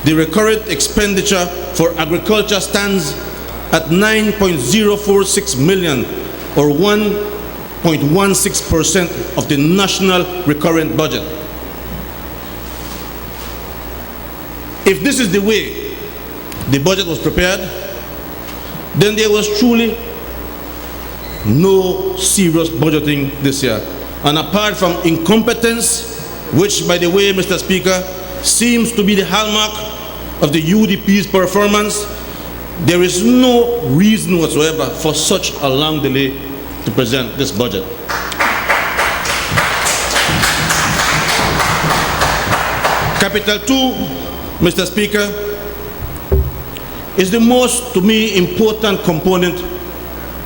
the recurrent expenditure for agriculture stands at 9.046 million, or 1.16% of the national recurrent budget. If this is the way the budget was prepared, then there was truly no serious budgeting this year. And apart from incompetence, which, by the way, Mr. Speaker, seems to be the hallmark of the UDP's performance, there is no reason whatsoever for such a long delay to present this budget. Capital 2, Mr. Speaker, is the most, to me, important component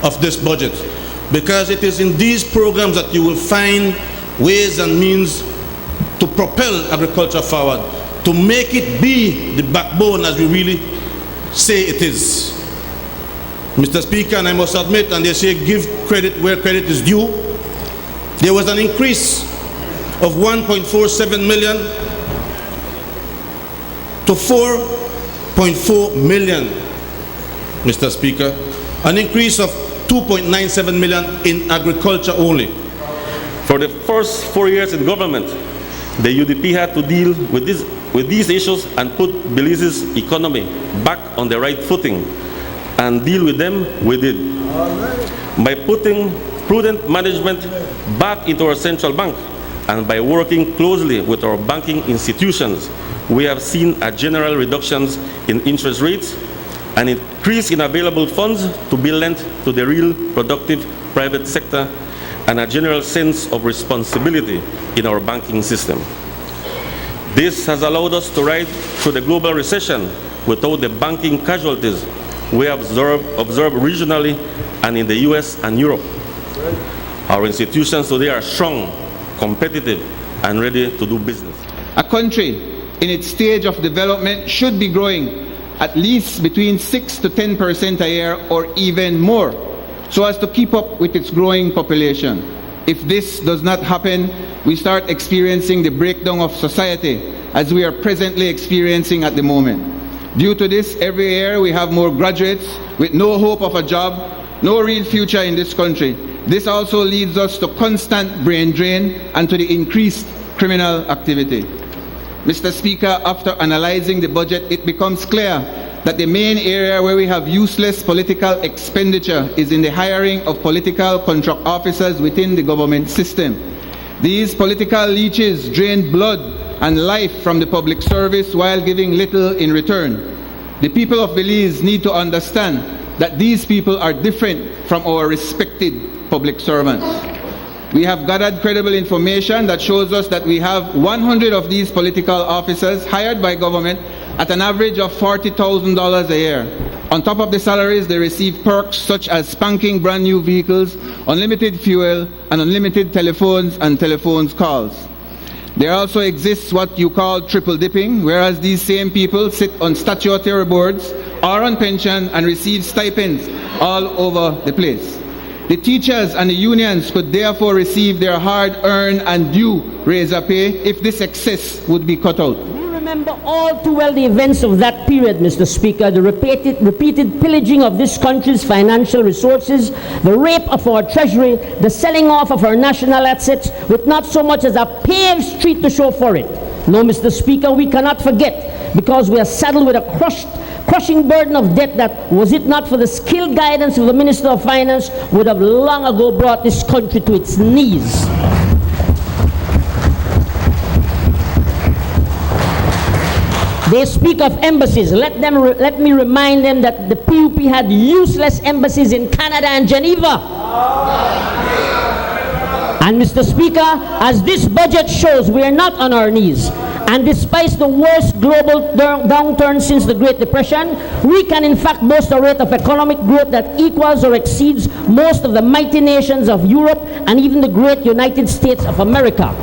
of this budget, because it is in these programs that you will find ways and means to propel agriculture forward, to make it be the backbone as we really say it is. Mr. Speaker, and I must admit, and they say give credit where credit is due, there was an increase of 1.47 million to 4.4 million, Mr. Speaker, an increase of 2.97 million in agriculture only. For the first 4 years in government, the UDP had to deal with these issues and put Belize's economy back on the right footing, and deal with them we did. By putting prudent management back into our central bank and by working closely with our banking institutions, we have seen a general reductions in interest rates, an increase in available funds to be lent to the real productive private sector, and a general sense of responsibility in our banking system. This has allowed us to ride through the global recession without the banking casualties we have observed regionally and in the US and Europe. Our institutions today are strong, competitive, and ready to do business. A country in its stage of development should be growing at least between 6 to 10% a year, or even more, so as to keep up with its growing population. If this does not happen, we start experiencing the breakdown of society as we are presently experiencing at the moment. Due to this, every year we have more graduates with no hope of a job, no real future in this country. This also leads us to constant brain drain and to the increased criminal activity. Mr. Speaker, after analyzing the budget, it becomes clear that the main area where we have useless political expenditure is in the hiring of political contract officers within the government system. These political leeches drain blood and life from the public service while giving little in return. The people of Belize need to understand that these people are different from our respected public servants. We have gathered credible information that shows us that we have 100 of these political officers hired by government at an average of $40,000 a year. On top of the salaries, they receive perks such as spanking brand new vehicles, unlimited fuel, and unlimited telephones and telephones calls. There also exists what you call triple dipping, whereas these same people sit on statutory boards, are on pension, and receive stipends all over the place. The teachers and the unions could therefore receive their hard-earned and due raise of pay if this excess would be cut out. We remember all too well the events of that period, Mr. Speaker, the repeated pillaging of this country's financial resources, the rape of our treasury, the selling off of our national assets with not so much as a paved street to show for it. No, Mr. Speaker, we cannot forget, because we are saddled with a crushing burden of debt that, was it not for the skilled guidance of the Minister of Finance, would have long ago brought this country to its knees. They speak of embassies. Let me remind them that the PUP had useless embassies in Canada and Geneva. And Mr. Speaker, as this budget shows, we are not on our knees. And despite the worst global downturn since the Great Depression, we can in fact boast a rate of economic growth that equals or exceeds most of the mighty nations of Europe and even the great United States of America.